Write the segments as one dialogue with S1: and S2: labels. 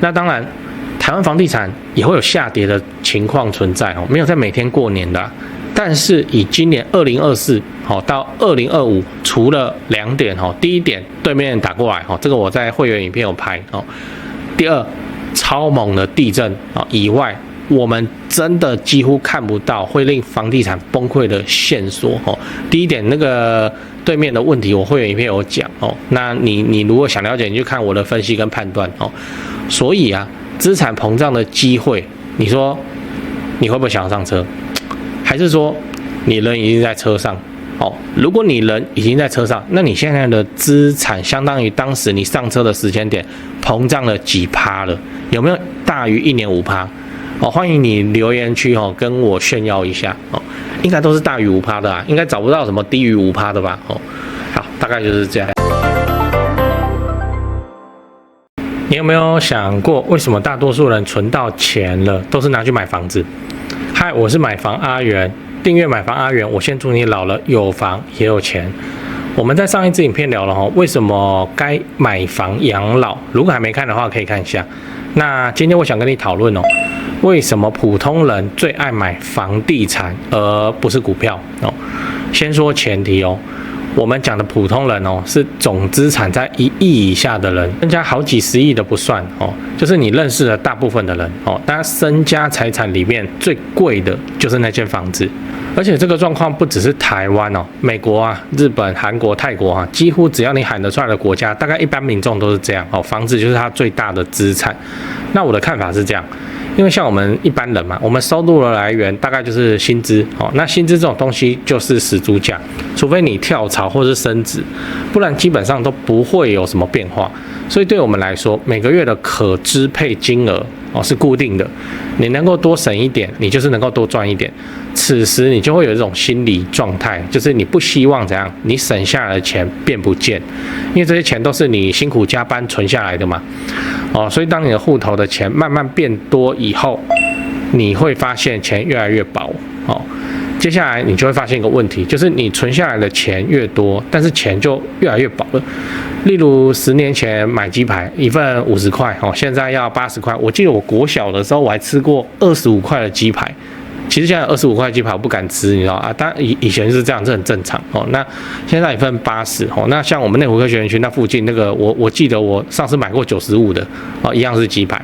S1: 那当然，台湾房地产也会有下跌的情况存在哦，没有在每天过年的。但是以今年2024到2025，除了2点第一点对面打过来这个我在会员影片有拍第二，超猛的地震以外，我们真的几乎看不到会令房地产崩溃的线索第一点，那个对面的问题我会员影片有讲那你如果想了解，你就看我的分析跟判断所以啊，资产膨胀的机会，你说你会不会想要上车？还是说你人已经在车上如果你人已经在车上，那你现在的资产相当于当时你上车的时间点膨胀了几%了？有没有大于1年5%？欢迎你留言区跟我炫耀一下应该都是大于5%的应该找不到什么低于5%的吧好，大概就是这样。你有没有想过，为什么大多数人存到钱了都是拿去买房子？嗨，我是买房阿元，订阅买房阿元，我先祝你老了有房也有钱。我们在上一支影片聊了为什么该买房养老，如果还没看的话可以看一下。那今天我想跟你讨论为什么普通人最爱买房地产而不是股票先说前提我们讲的普通人是总资产在1亿以下的人，身家好几十亿的不算就是你认识的大部分的人当然身家财产里面最贵的就是那间房子。而且这个状况不只是台湾美国啊、日本、韩国、泰国几乎只要你喊得出来的国家，大概一般民众都是这样房子就是他最大的资产。那我的看法是这样，因为像我们一般人嘛，我们收入的来源大概就是薪资那薪资这种东西就是死猪价，除非你跳槽或是升职，不然基本上都不会有什么变化。所以对我们来说，每个月的可支配金额是固定的，你能够多省一点，你就是能够多赚一点。此时你就会有这种心理状态，就是你不希望怎样，你省下来的钱变不见，因为这些钱都是你辛苦加班存下来的嘛所以当你的户头的钱慢慢变多以后，你会发现钱越来越薄接下来你就会发现一个问题，就是你存下来的钱越多，但是钱就越来越薄了。例如10年前买鸡排一份50块现在要80块。我记得我国小的时候我还吃过25块的鸡排，其实现在25块鸡排我不敢吃，你知道当然以前是这样，这很正常那现在一份80那像我们内湖科学园区那附近那个，我记得我上次买过95的一样是鸡排。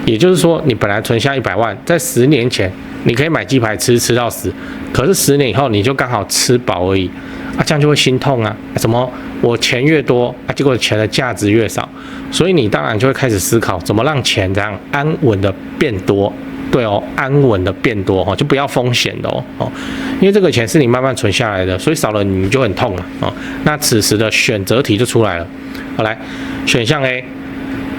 S1: 也就是说，你本来存下100万，在10年前你可以买鸡排吃到死，可是10年以后你就刚好吃饱而已这样就会心痛什么我钱越多结果钱的价值越少，所以你当然就会开始思考怎么让钱这样安稳的变多。对安稳的变多就不要风险的因为这个钱是你慢慢存下来的，所以少了你就很痛了那此时的选择题就出来了。好，来，选项 A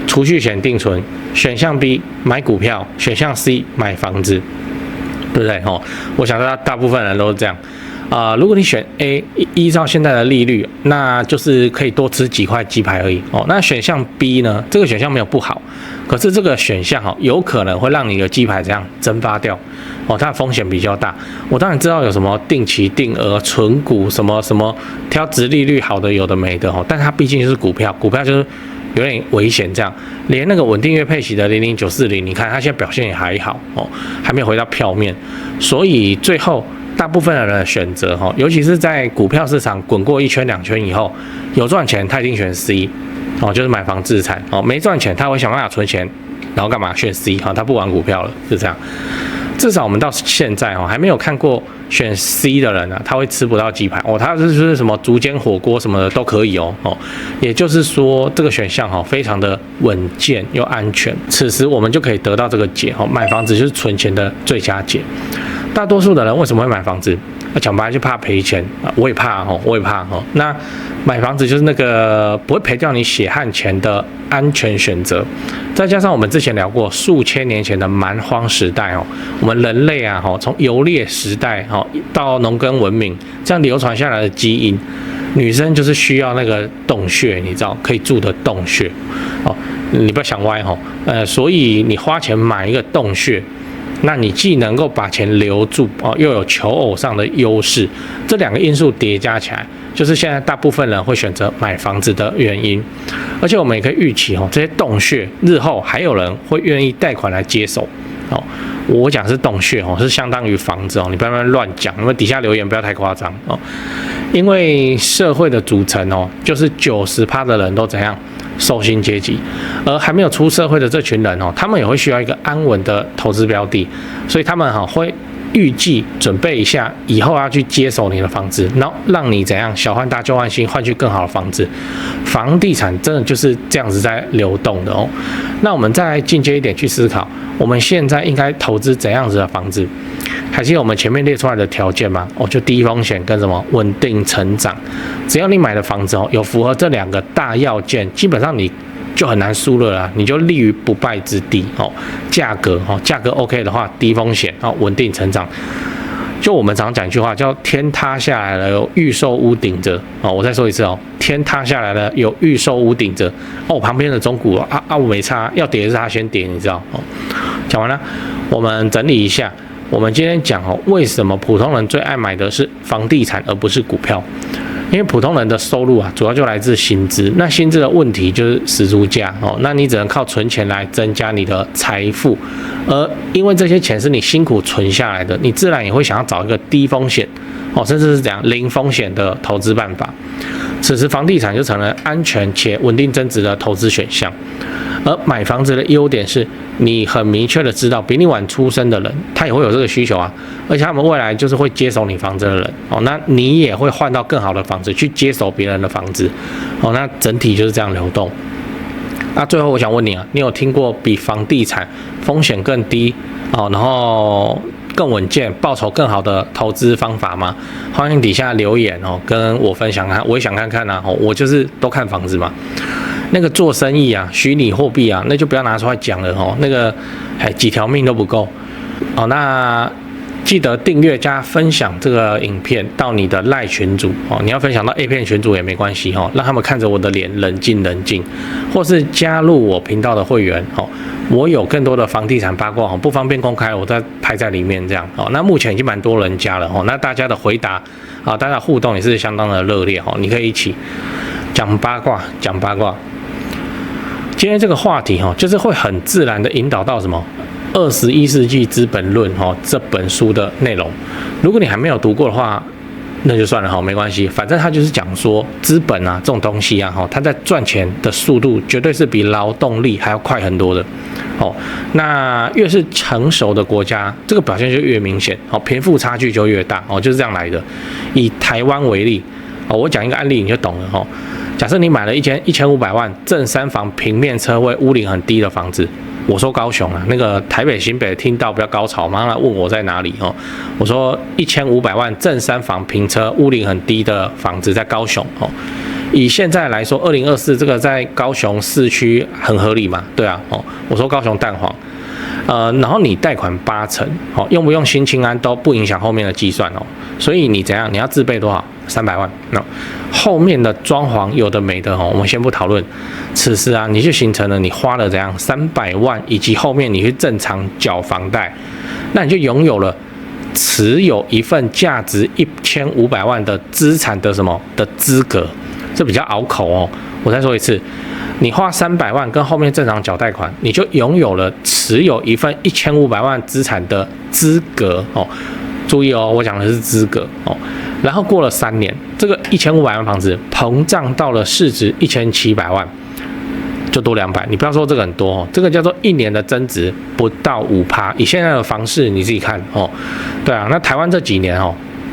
S1: 储蓄险定存，选项 B 买股票，选项 C 买房子，对不对我想大部分人都是这样如果你选 A， 依照现在的利率，那就是可以多吃几块鸡排而已那选项 B 呢？这个选项没有不好，可是这个选项有可能会让你的鸡排这样蒸发掉它的风险比较大。我当然知道有什么定期定额、存股什么什么，挑殖利率好的有的没的但它毕竟就是股票，股票就是有点危险这样。连那个稳定月配息的00940，你看它现在表现也还好还没有回到票面，所以最后大部分的人的选择尤其是在股票市场滚过1圈2圈以后，有赚钱他一定选 C 就是买房自产没赚钱他会想办法存钱，然后干嘛选 C 他不玩股票了，是这样。至少我们到现在还没有看过选 C 的人他会吃不到鸡排他就是什么竹间火锅什么的都可以也就是说这个选项非常的稳健又安全。此时我们就可以得到这个解买房子就是存钱的最佳解。大多数的人为什么会买房子？讲白了就怕赔钱我也怕那买房子就是那个不会赔掉你血汗钱的安全选择。再加上我们之前聊过数千年前的蛮荒时代我们人类从游猎时代到农耕文明这样流传下来的基因，女生就是需要那个洞穴，你知道可以住的洞穴你不要想歪所以你花钱买一个洞穴那你既能够把钱留住哦，又有求偶上的优势，这2个因素叠加起来，就是现在大部分人会选择买房子的原因。而且我们也可以预期哦，这些洞穴日后还有人会愿意贷款来接手哦。我讲是洞穴哦，是相当于房子哦，你不要乱讲，你们底下留言不要太夸张哦。因为社会的组成哦，就是90%的人都怎样？受薪阶级，而还没有出社会的这群人哦，他们也会需要一个安稳的投资标的，所以他们会预计准备一下以后要去接手你的房子，然后让你怎样小换大旧换新，换去更好的房子。房地产真的就是这样子在流动的哦。那我们再进阶一点去思考，我们现在应该投资怎样子的房子？还记得我们前面列出来的条件吗？就低风险跟什么稳定成长。只要你买的房子有符合这2个大要件，基本上你就很难输了啦，你就立于不败之地哦。价格 OK 的话，低风险稳定成长。就我们常讲一句话叫天塌下来了有预售屋顶着哦。我再说一次哦，天塌下来了有预售屋顶着哦。旁边的中古我没差，要跌是他先跌，你知道哦。讲完了，我们整理一下。我们今天讲为什么普通人最爱买的是房地产而不是股票？因为普通人的收入主要就来自薪资，那薪资的问题就是时租价那你只能靠存钱来增加你的财富，而因为这些钱是你辛苦存下来的，你自然也会想要找一个低风险甚至是怎样零风险的投资办法。此时房地产就成了安全且稳定增值的投资选项。而买房子的优点是，你很明确的知道，比你晚出生的人，他也会有这个需求而且他们未来就是会接手你房子的人那你也会换到更好的房子去接手别人的房子那整体就是这样流动。那最后我想问你你有听过比房地产风险更低然后更稳健、报酬更好的投资方法吗？欢迎底下留言跟我分享看，我也想看看我就是都看房子嘛。那个做生意虚拟货币那就不要拿出来讲了那个几条命都不够那记得订阅加分享这个影片到你的赖群组你要分享到 A 片群组也没关系让他们看着我的脸冷静，或是加入我频道的会员我有更多的房地产八卦不方便公开，我再拍在里面这样那目前已经蛮多人加了那大家的回答大家互动也是相当的热烈你可以一起讲八卦。今天这个话题就是会很自然的引导到什么21世纪资本论这本书的内容。如果你还没有读过的话，那就算了没关系，反正它就是讲说资本这种东西它在赚钱的速度绝对是比劳动力还要快很多的那越是成熟的国家，这个表现就越明显贫富差距就越大就是这样来的。以台湾为例我讲一个案例你就懂了假设你买了1500万正3房平面车位屋龄很低的房子，我说高雄那个台北新北听到不要高潮，马上来问我在哪里我说1500万正3房平车屋龄很低的房子在高雄以现在来说2024这个在高雄市区很合理嘛？对啊我说高雄蛋黄然后你贷款80%用不用新青安都不影响后面的计算所以你怎样？你要自备多少？300万。后面的装潢有的没的我们先不讨论。此时你就形成了你花了怎样300万，以及后面你去正常缴房贷，那你就拥有了持有一份价值1500万的资产的什么的资格。这比较拗口我再说一次，你花300万跟后面正常缴贷款，你就拥有了持有一份1500万资产的资格注意我讲的是资格然后过了3年，这个1500万房子膨胀到了市值1700万，就多200。你不要说这个很多这个叫做1年的增值不到5%。以现在的房市你自己看对那台湾这几年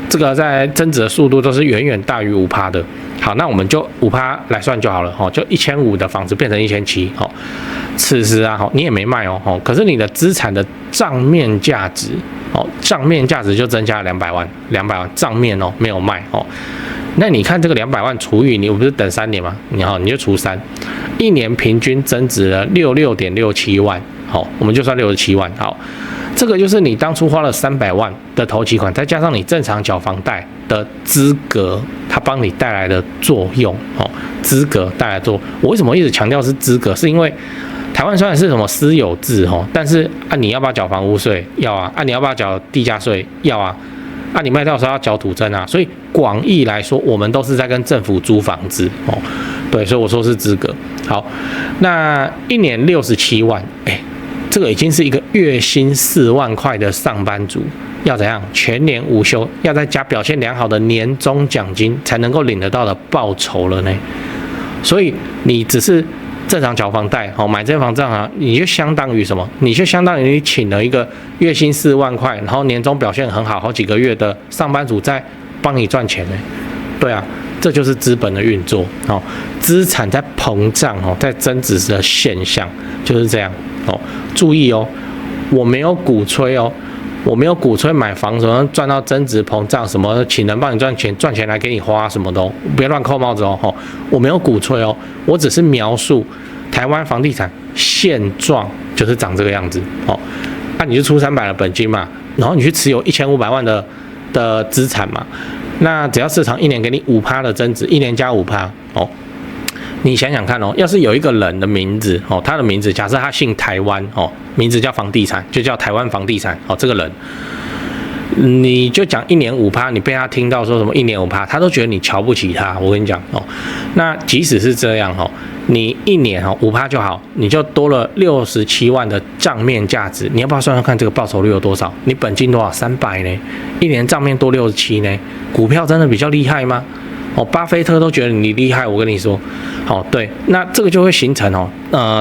S1: 这个在增值的速度都是远远大于5%的。好，那我们就5%来算就好了就1500的房子变成1700此时你也没卖可是你的资产的账面价值账面价值就增加了200万账面没有卖那你看这个200万除以你不是等3年吗？你就除3，一年平均增值了66.67万我们就算67万这个就是你当初花了300万的头期款，再加上你正常缴房贷的资格，它帮你带来的作用资格带来的作用。我为什么一直强调是资格？是因为台湾虽然是什么私有制但是你要不要缴房屋税？要啊。你要不要缴地价税？要啊。你卖掉的时候要缴土增啊。所以广义来说，我们都是在跟政府租房子对，所以我说是资格。好，那1年67万，这个已经是一个月薪4万块的上班族，要怎样？全年无休，要再加表现良好的年终奖金，才能够领得到的报酬了呢。所以你只是正常缴房贷，买这房正常，你就相当于什么？你就相当于你请了一个月薪4万块，然后年终表现很好，好几个月的上班族在帮你赚钱呢。对啊，这就是资本的运作资产在膨胀在增值的现象就是这样注意我没有鼓吹我没有鼓吹买房什么赚到增值膨胀什么，请人帮你赚钱来给你花什么的不要乱扣帽子我没有鼓吹我只是描述台湾房地产现状就是长这个样子你就出300的本金嘛，然后你去持有1500万的资产嘛，那只要市场1年给你5%的增值，1年加5%你想想看要是有一个人的名字他的名字假设他姓台湾名字叫房地产，就叫台湾房地产这个人，你就讲1年5%，你被他听到说什么1年5%，他都觉得你瞧不起他。我跟你讲那即使是这样你1年5%就好，你就多了67万的账面价值。你要不要算算看这个报酬率有多少？你本金多少？300呢，1年账面多67呢？股票真的比较厉害吗？巴菲特都觉得你厉害，我跟你说对，那这个就会形成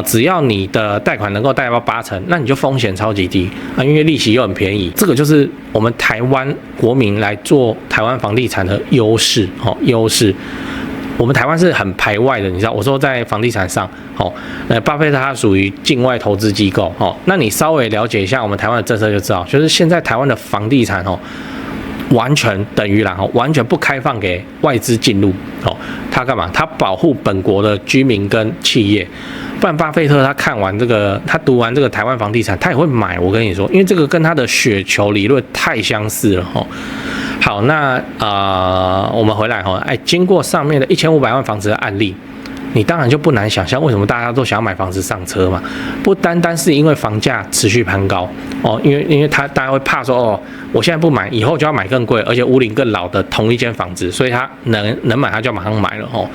S1: 只要你的贷款能够贷到8成，那你就风险超级低因为利息又很便宜。这个就是我们台湾国民来做台湾房地产的优势优势。我们台湾是很排外的，你知道，我说在房地产上巴菲特他属于境外投资机构那你稍微了解一下我们台湾的政策就知道，就是现在台湾的房地产完全等于完全不开放给外资进入他干嘛？他保护本国的居民跟企业。不然巴菲特他看完这个，他读完这个台湾房地产，他也会买。我跟你说，因为这个跟他的雪球理论太相似了好，那我们回来经过上面的1500万房子的案例，你当然就不难想象为什么大家都想要买房子上车嘛。不单单是因为房价持续攀高因为大家会怕说我现在不买，以后就要买更贵，而且屋龄更老的同一间房子，所以他能买他就马上买了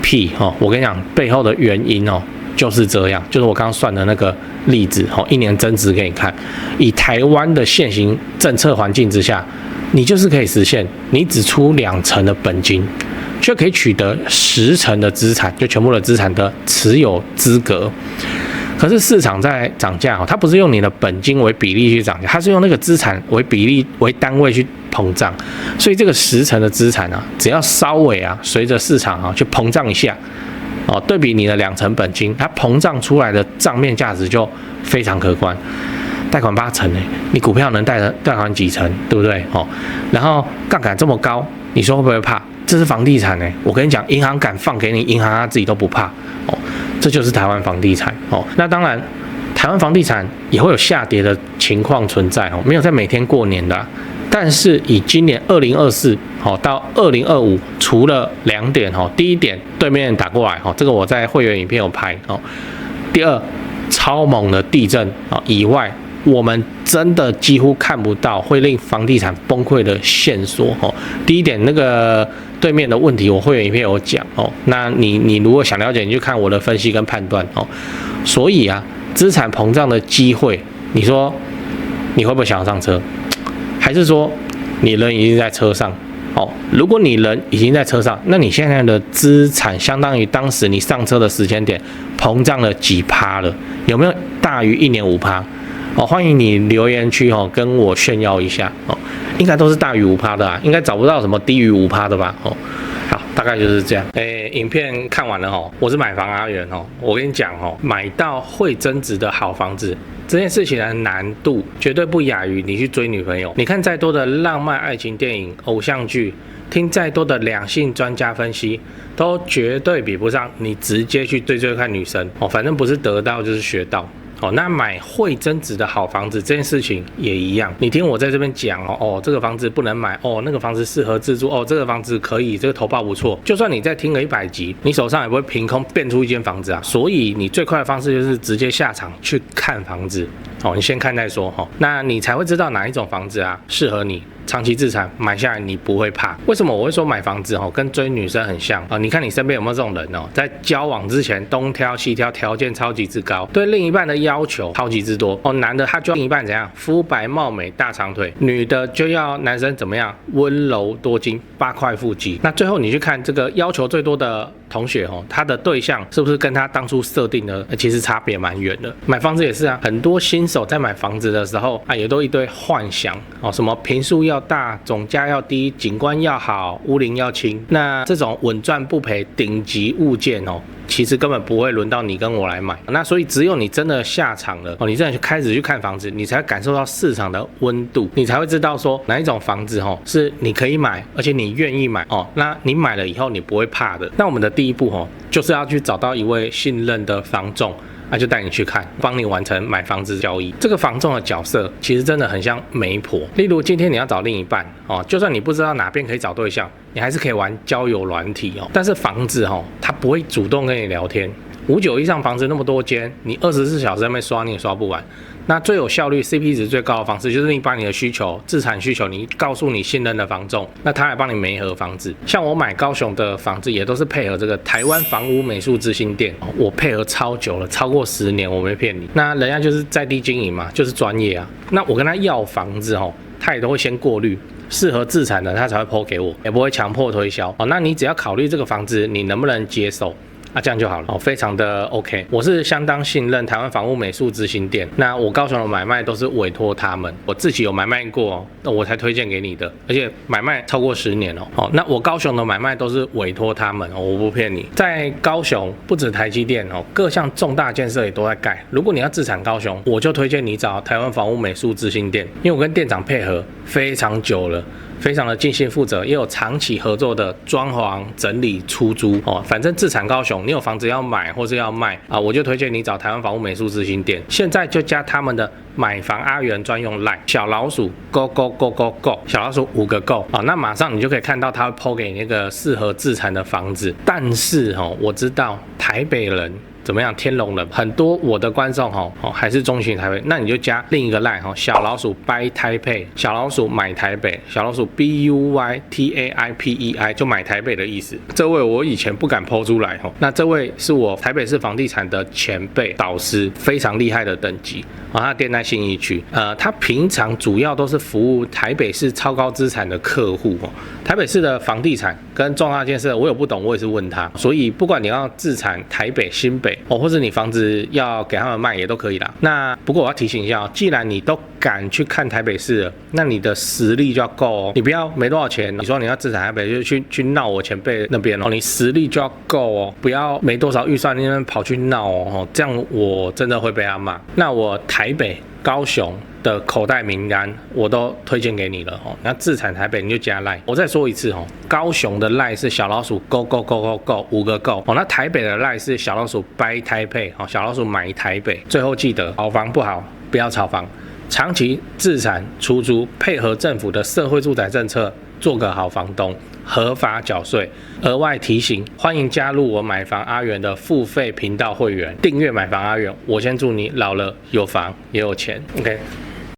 S1: 屁我跟你讲，背后的原因就是这样，就是我刚刚算的那个例子1年增值给你看。以台湾的现行政策环境之下，你就是可以实现，你只出2成的本金，就可以取得10成的资产，就全部的资产的持有资格。可是市场在涨价它不是用你的本金为比例去涨价，它是用那个资产为比例为单位去膨胀。所以这个10成的资产只要稍微随着市场去膨胀一下对比你的2成本金，它膨胀出来的账面价值就非常可观。贷款8成你股票能贷款几成，对不对然后杠杆这么高，你说会不会怕？这是房地产我跟你讲，银行敢放给你，银行他自己都不怕这就是台湾房地产那当然，台湾房地产也会有下跌的情况存在没有在每天过年的但是以今年2024到2025，除了2点第一点对面打过来这个我在会员影片有拍第二，超猛的地震以外，我们真的几乎看不到会令房地产崩溃的线索第一点，那个对面的问题我会员影片有讲那你如果想了解，你就看我的分析跟判断所以资产膨胀的机会，你说你会不会想要上车？还是说你人已经在车上如果你人已经在车上，那你现在的资产相当于当时你上车的时间点膨胀了几%了？有没有大于1年5%？欢迎你留言区跟我炫耀一下应该都是大于5%的应该找不到什么低于5%的吧好，大概就是这样。影片看完了我是买房阿元我跟你讲买到会增值的好房子这件事情的难度绝对不亚于你去追女朋友。你看再多的浪漫爱情电影、偶像剧，听再多的两性专家分析，都绝对比不上你直接去追看女生反正不是得到就是学到那买会增值的好房子这件事情也一样，你听我在这边讲这个房子不能买那个房子适合自住这个房子可以，这个投报不错。就算你再听个100集，你手上也不会凭空变出一间房子啊。所以你最快的方式就是直接下场去看房子，你先看再说那你才会知道哪一种房子啊适合你。长期资产买下来你不会怕。为什么我会说买房子跟追女生很像你看你身边有没有这种人在交往之前东挑西挑，条件超级之高，对另一半的要求超级之多男的他就要另一半怎样，肤白貌美大长腿，女的就要男生怎么样，温柔多金8块腹肌。那最后你去看这个要求最多的同学他的对象是不是跟他当初设定的其实差别蛮远的。买房子也是啊，很多新手在买房子的时候也都一堆幻想什么坪数要大，总价要低，景观要好，屋龄要轻。那这种稳赚不赔顶级物件其实根本不会轮到你跟我来买。那所以只有你真的下场了你真的开始去看房子，你才感受到市场的温度，你才会知道说哪一种房子是你可以买，而且你愿意买那你买了以后你不会怕的。那我们的第一步就是要去找到一位信任的房仲，就带你去看，帮你完成买房子交易。这个房仲的角色其实真的很像媒婆。例如今天你要找另一半就算你不知道哪边可以找对象，你还是可以玩交友软体但是房子它不会主动跟你聊天。59以上房子那么多间，你24小时在那边刷你也刷不完。那最有效率 CP 值最高的方式就是你把你的需求，资产需求你告诉你信任的房仲，那他来帮你媒合房子。像我买高雄的房子也都是配合这个台湾房屋美术之星店我配合超久了，超过10年，我没骗你。那人家就是在地经营嘛，就是专业啊。那我跟他要房子他也都会先过滤适合自产的，他才会 po 给我，也不会强迫推销那你只要考虑这个房子你能不能接受这样就好了非常的 OK。 我是相当信任台湾房屋美术之星店，那我高雄的买卖都是委托他们，我自己有买卖过我才推荐给你的，而且买卖超过10年那我高雄的买卖都是委托他们我不骗你。在高雄不止台积电各项重大建设也都在盖。如果你要自产高雄，我就推荐你找台湾房屋美术之星店，因为我跟店长配合非常久了，非常的尽心负责，也有长期合作的装潢整理出租反正自产高雄，你有房子要买或是要卖我就推荐你找台湾房屋美术之星店。现在就加他们的买房阿元专用 LINE 小老鼠 go go go go go 小老鼠5个 go 那马上你就可以看到他会 po 给你那个适合自产的房子。但是我知道台北人怎么样？天龙人很多，我的观众还是中型台北，那你就加另一个 line 小老鼠 buy 台北，小老鼠买台北，小老鼠 BUYTAIPEI 就买台北的意思。这位我以前不敢 po 出来那这位是我台北市房地产的前辈导师，非常厉害的等级他店在信义区他平常主要都是服务台北市超高资产的客户台北市的房地产跟重大建设我有不懂我也是问他，所以不管你要自产台北新北或者你房子要给他们卖也都可以啦。那不过我要提醒一下既然你都敢去看台北市了，那你的实力就要够你不要没多少钱，你说你要自产台北就去闹我前辈那边你实力就要够不要没多少预算那边跑去闹这样我真的会被他骂。那我台北高雄的口袋名单我都推荐给你了那自产台北你就加 LINE。 我再说一次高雄的 LINE 是小老鼠 go go go go go 5个 go 那台北的 LINE 是小老鼠 buy 台北小老鼠买台北。最后记得好房不好不要炒房，长期自产出租，配合政府的社会住宅政策，做个好房东，合法缴税。额外提醒，欢迎加入我买房阿元的付费频道会员，订阅买房阿元。我先祝你老了有房也有钱。OK。